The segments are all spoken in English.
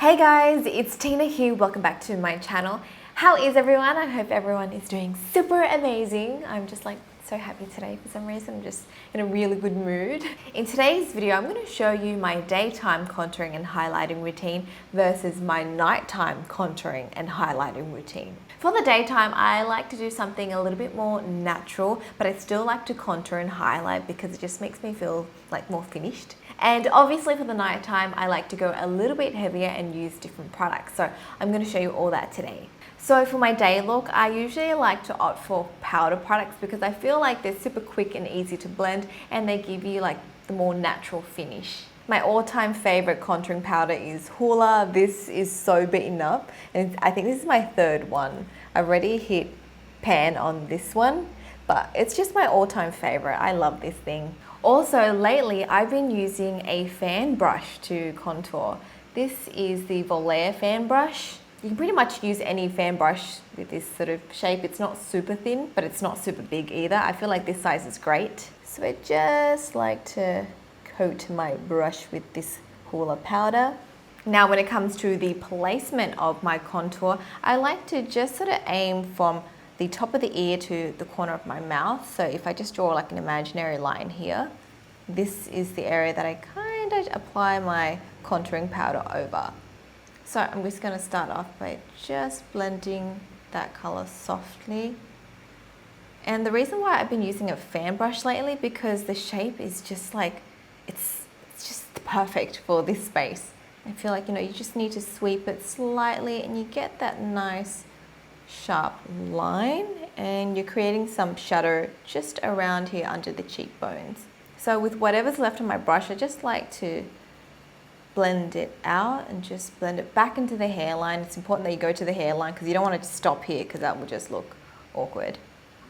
Hey guys, it's Tina here. Welcome back to my channel. How is everyone? I hope everyone is doing super amazing. I'm just like so happy today for some reason. I'm just in a really good mood. In today's video, I'm going to show you my daytime contouring and highlighting routine versus my nighttime contouring and highlighting routine. For the daytime, I like to do something a little bit more natural, but I still like to contour and highlight because it just makes me feel like more finished. And obviously for the nighttime, I like to go a little bit heavier and use different products. So I'm going to show you all that today. So for my day look, I usually like to opt for powder products because I feel like they're super quick and easy to blend and they give you like the more natural finish. My all-time favorite contouring powder is Hoola. This is so beaten up and I think this is my third one. I've already hit pan on this one, but it's just my all-time favorite. I love this thing. Also, lately I've been using a fan brush to contour. This is the Volleyball fan brush. You can pretty much use any fan brush with this sort of shape. It's not super thin, but it's not super big either. I feel like this size is great. So I just like to coat my brush with this Hoola powder. Now when it comes to the placement of my contour, I like to just sort of aim from the top of the ear to the corner of my mouth. So if I just draw like an imaginary line here, this is the area that I kind of apply my contouring powder over. So I'm just going to start off by just blending that color softly. And the reason why I've been using a fan brush lately because the shape is just like, it's just perfect for this space. I feel like, you just need to sweep it slightly and you get that nice sharp line and you're creating some shadow just around here under the cheekbones. So with whatever's left on my brush, I just like to blend it out and just blend it back into the hairline. It's important that you go to the hairline because you don't want to stop here because that will just look awkward.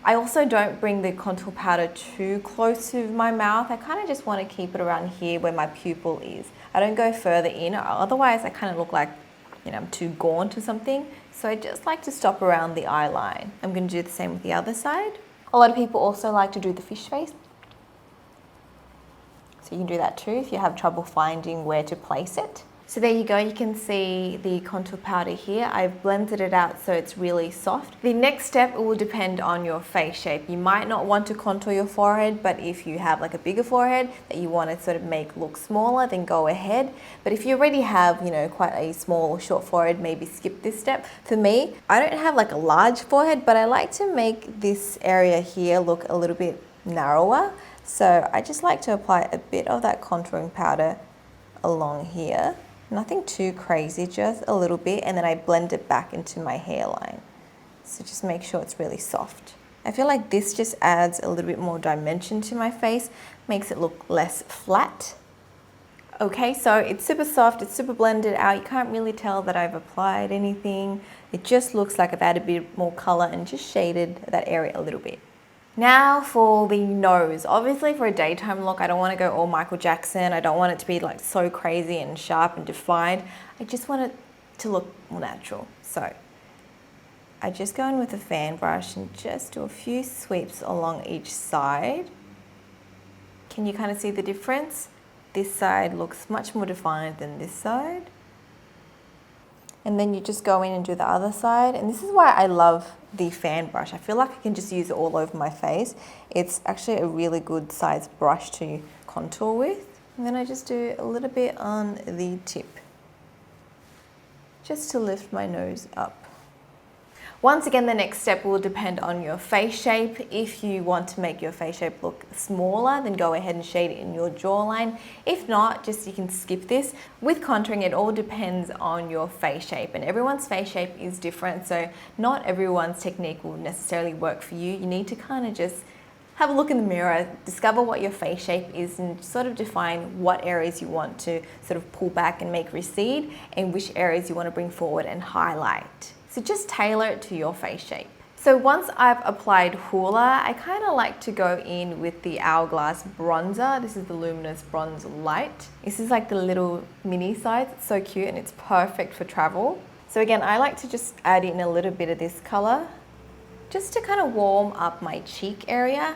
I also don't bring the contour powder too close to my mouth. I kind of just want to keep it around here where my pupil is. I don't go further in, otherwise I kind of look like, I'm too gaunt or something. So I just like to stop around the eye line. I'm going to do the same with the other side. A lot of people also like to do the fish face. So you can do that too if you have trouble finding where to place it. So there you go, you can see the contour powder here. I've blended it out so it's really soft. The next step will depend on your face shape. You might not want to contour your forehead, but if you have like a bigger forehead that you want to sort of make look smaller, then go ahead. But if you already have, quite a small or short forehead, maybe skip this step. For me, I don't have like a large forehead, but I like to make this area here look a little bit narrower. So I just like to apply a bit of that contouring powder along here. Nothing too crazy, just a little bit, and then I blend it back into my hairline. So just make sure it's really soft. I feel like this just adds a little bit more dimension to my face, makes it look less flat. Okay, so it's super soft, it's super blended out. You can't really tell that I've applied anything. It just looks like I've added a bit more color and just shaded that area a little bit. Now for the nose. Obviously for a daytime look, I don't want to go all Michael Jackson. I don't want it to be like so crazy and sharp and defined. I just want it to look more natural. So I just go in with a fan brush and just do a few sweeps along each side. Can you kind of see the difference? This side looks much more defined than this side. And then you just go in and do the other side. And this is why I love the fan brush. I feel like I can just use it all over my face. It's actually a really good size brush to contour with. And then I just do a little bit on the tip, just to lift my nose up. Once again, the next step will depend on your face shape. If you want to make your face shape look smaller, then go ahead and shade it in your jawline. If not, you can skip this. With contouring, it all depends on your face shape, and everyone's face shape is different, so not everyone's technique will necessarily work for you. You need to kind of just have a look in the mirror, discover what your face shape is, and sort of define what areas you want to sort of pull back and make recede, and which areas you want to bring forward and highlight. So just tailor it to your face shape. So once I've applied Hoola, I kind of like to go in with the Hourglass bronzer. This is the Luminous Bronze Light. This is like the little mini size. It's so cute and it's perfect for travel. So again, I like to just add in a little bit of this color just to kind of warm up my cheek area.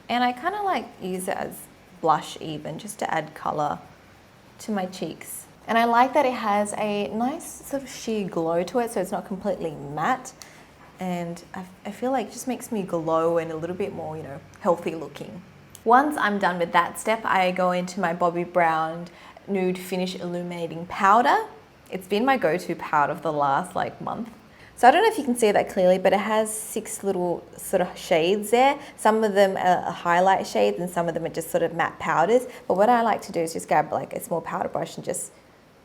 And I kind of like use it as blush even, just to add color to my cheeks. And I like that it has a nice sort of sheer glow to it, so it's not completely matte. And I feel like it just makes me glow and a little bit more, you know, healthy looking. Once I'm done with that step, I go into my Bobbi Brown Nude Finish Illuminating Powder. It's been my go-to powder for the last like month. So I don't know if you can see that clearly, but it has 6 little sort of shades there. Some of them are highlight shades and some of them are just sort of matte powders. But what I like to do is just grab like a small powder brush and just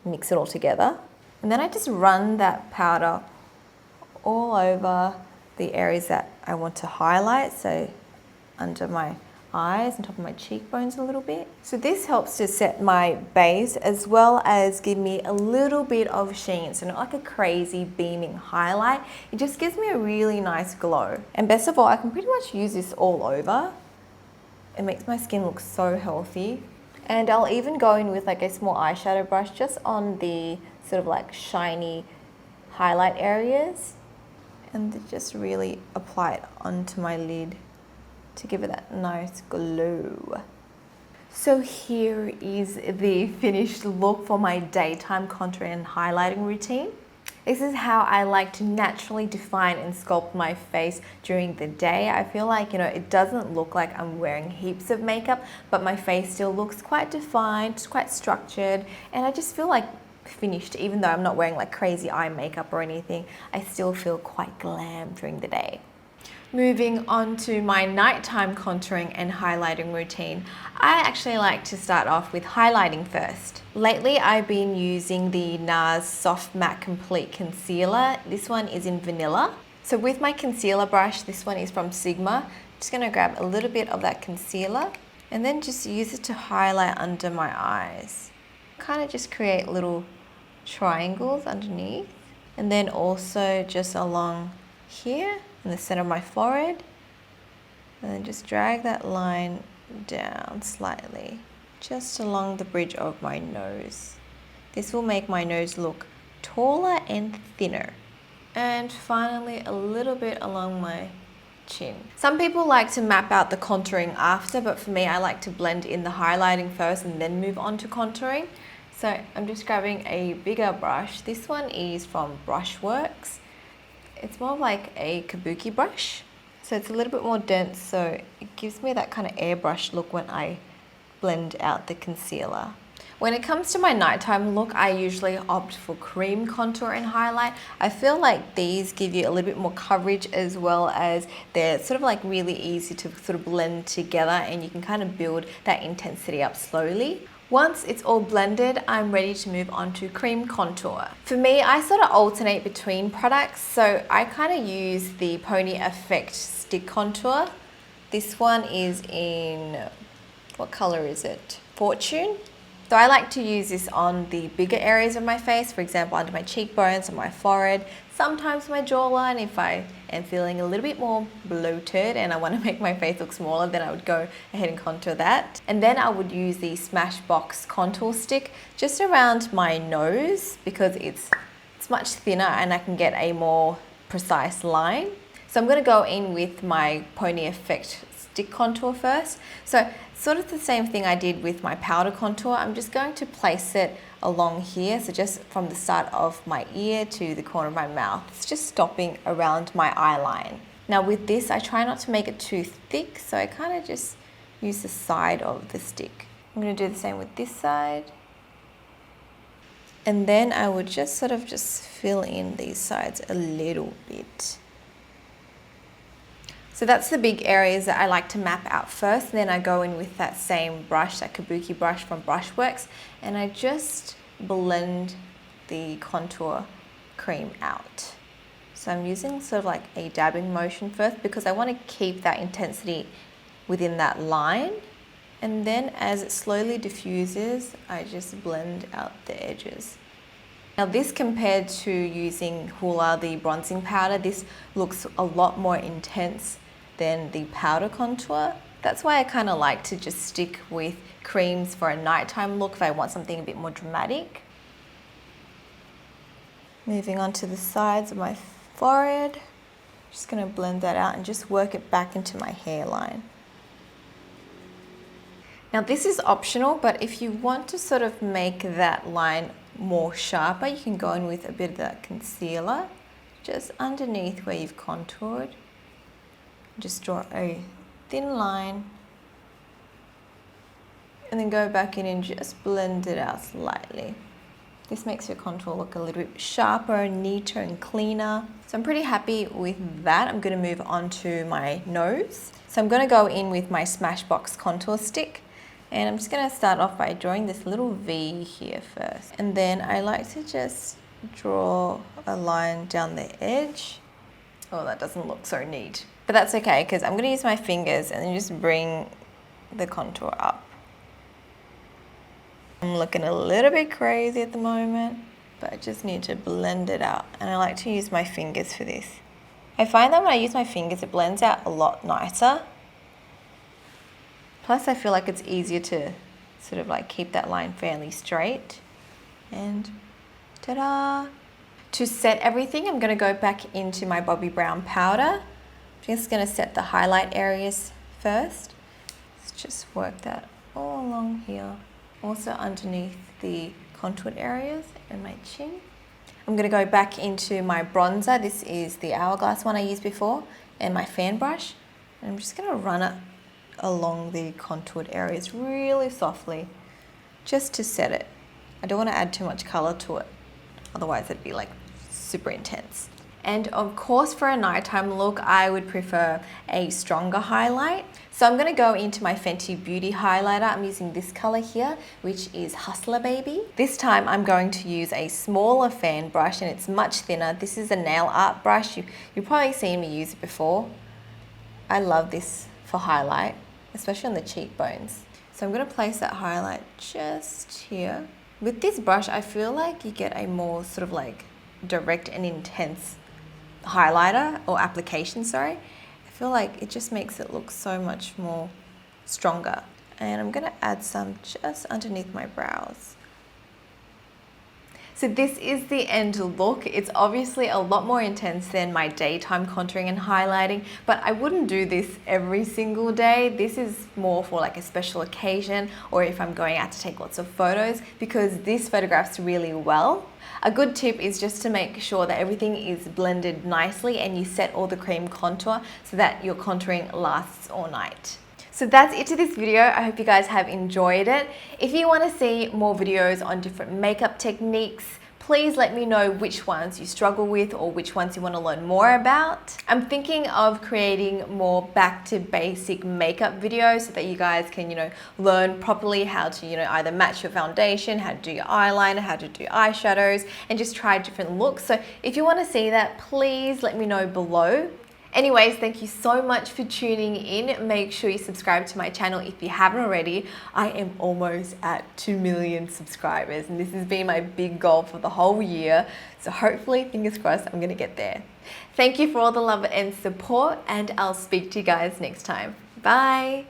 mix it all together. And then I just run that powder all over the areas that I want to highlight. So under my eyes and top of my cheekbones a little bit. So this helps to set my base as well as give me a little bit of sheen. So not like a crazy beaming highlight. It just gives me a really nice glow. And best of all, I can pretty much use this all over. It makes my skin look so healthy. And I'll even go in with like a small eyeshadow brush just on the sort of like shiny highlight areas. And just really apply it onto my lid to give it that nice glow. So here is the finished look for my daytime contouring and highlighting routine. This is how I like to naturally define and sculpt my face during the day. I feel like, you know, it doesn't look like I'm wearing heaps of makeup, but my face still looks quite defined, quite structured, and I just feel like finished. Even though I'm not wearing like crazy eye makeup or anything, I still feel quite glam during the day. Moving on to my nighttime contouring and highlighting routine, I actually like to start off with highlighting first. Lately, I've been using the Nars Soft Matte Complete Concealer. This one is in Vanilla. So with my concealer brush, this one is from Sigma. I'm just gonna grab a little bit of that concealer and then just use it to highlight under my eyes. Kind of just create little triangles underneath. And then also just along here in the center of my forehead, and then just drag that line down slightly just along the bridge of my nose. This will make my nose look taller and thinner. And finally a little bit along my chin. Some people like to map out the contouring after, but for me I like to blend in the highlighting first and then move on to contouring. So I'm just grabbing a bigger brush. This one is from Brushworks. It's more like a kabuki brush. So it's a little bit more dense, so it gives me that kind of airbrush look when I blend out the concealer. When it comes to my nighttime look, I usually opt for cream contour and highlight. I feel like these give you a little bit more coverage, as well as they're sort of like really easy to sort of blend together, and you can kind of build that intensity up slowly. Once it's all blended, I'm ready to move on to cream contour. For me, I sort of alternate between products. So I kind of use the Pony Effect Stick Contour. This one is in, what color is it? Fortune. So I like to use this on the bigger areas of my face, for example, under my cheekbones and my forehead, sometimes my jawline if I am feeling a little bit more bloated and I want to make my face look smaller, then I would go ahead and contour that. And then I would use the Smashbox contour stick just around my nose because it's much thinner and I can get a more precise line. So I'm going to go in with my Pony Effect Stick Contour first. So sort of the same thing I did with my powder contour. I'm just going to place it along here, so just from the start of my ear to the corner of my mouth. It's just stopping around my eye line. Now with this, I try not to make it too thick, so I kind of just use the side of the stick. I'm going to do the same with this side. And then I would just sort of just fill in these sides a little bit. So that's the big areas that I like to map out first. Then I go in with that same brush, that kabuki brush from Brushworks, and I just blend the contour cream out. So I'm using sort of like a dabbing motion first because I want to keep that intensity within that line. And then as it slowly diffuses, I just blend out the edges. Now this, compared to using Hoola, the bronzing powder, this looks a lot more intense than the powder contour. That's why I kind of like to just stick with creams for a nighttime look if I want something a bit more dramatic. Moving on to the sides of my forehead, just going to blend that out and just work it back into my hairline. Now this is optional, but if you want to sort of make that line more sharper, you can go in with a bit of that concealer just underneath where you've contoured. Just draw a thin line and then go back in and just blend it out slightly. This makes your contour look a little bit sharper, neater and cleaner. So I'm pretty happy with that. I'm going to move on to my nose. So I'm going to go in with my Smashbox contour stick, and I'm just going to start off by drawing this little V here first. And then I like to just draw a line down the edge. Oh, that doesn't look so neat. But that's okay, because I'm going to use my fingers and then just bring the contour up. I'm looking a little bit crazy at the moment, but I just need to blend it out. And I like to use my fingers for this. I find that when I use my fingers, it blends out a lot nicer. Plus, I feel like it's easier to sort of like keep that line fairly straight. And ta-da! To set everything, I'm going to go back into my Bobbi Brown powder. I'm just going to set the highlight areas first. Let's just work that all along here. Also underneath the contoured areas and my chin. I'm going to go back into my bronzer. This is the Hourglass one I used before, and my fan brush. And I'm just going to run it along the contoured areas really softly, just to set it. I don't want to add too much color to it, otherwise it'd be like super intense. And of course, for a nighttime look, I would prefer a stronger highlight. So I'm going to go into my Fenty Beauty highlighter. I'm using this color here, which is Hustler Baby. This time I'm going to use a smaller fan brush, and it's much thinner. This is a nail art brush. You've probably seen me use it before. I love this for highlight, especially on the cheekbones. So I'm going to place that highlight just here. With this brush, I feel like you get a more sort of like direct and intense highlighter or application, sorry. I feel like it just makes it look so much more stronger. And I'm going to add some just underneath my brows. So this is the end look. It's obviously a lot more intense than my daytime contouring and highlighting, but I wouldn't do this every single day. This is more for like a special occasion, or if I'm going out to take lots of photos, because this photographs really well. A good tip is just to make sure that everything is blended nicely and you set all the cream contour so that your contouring lasts all night. So that's it to this video. I hope you guys have enjoyed it. If you want to see more videos on different makeup techniques, please let me know which ones you struggle with or which ones you want to learn more about. I'm thinking of creating more back to basic makeup videos so that you guys can, learn properly how to, either match your foundation, how to do your eyeliner, how to do eyeshadows, and just try different looks. So if you want to see that, please let me know below. Anyways, thank you so much for tuning in. Make sure you subscribe to my channel if you haven't already. I am almost at 2 million subscribers, and this has been my big goal for the whole year. So hopefully, fingers crossed, I'm gonna get there. Thank you for all the love and support, and I'll speak to you guys next time. Bye.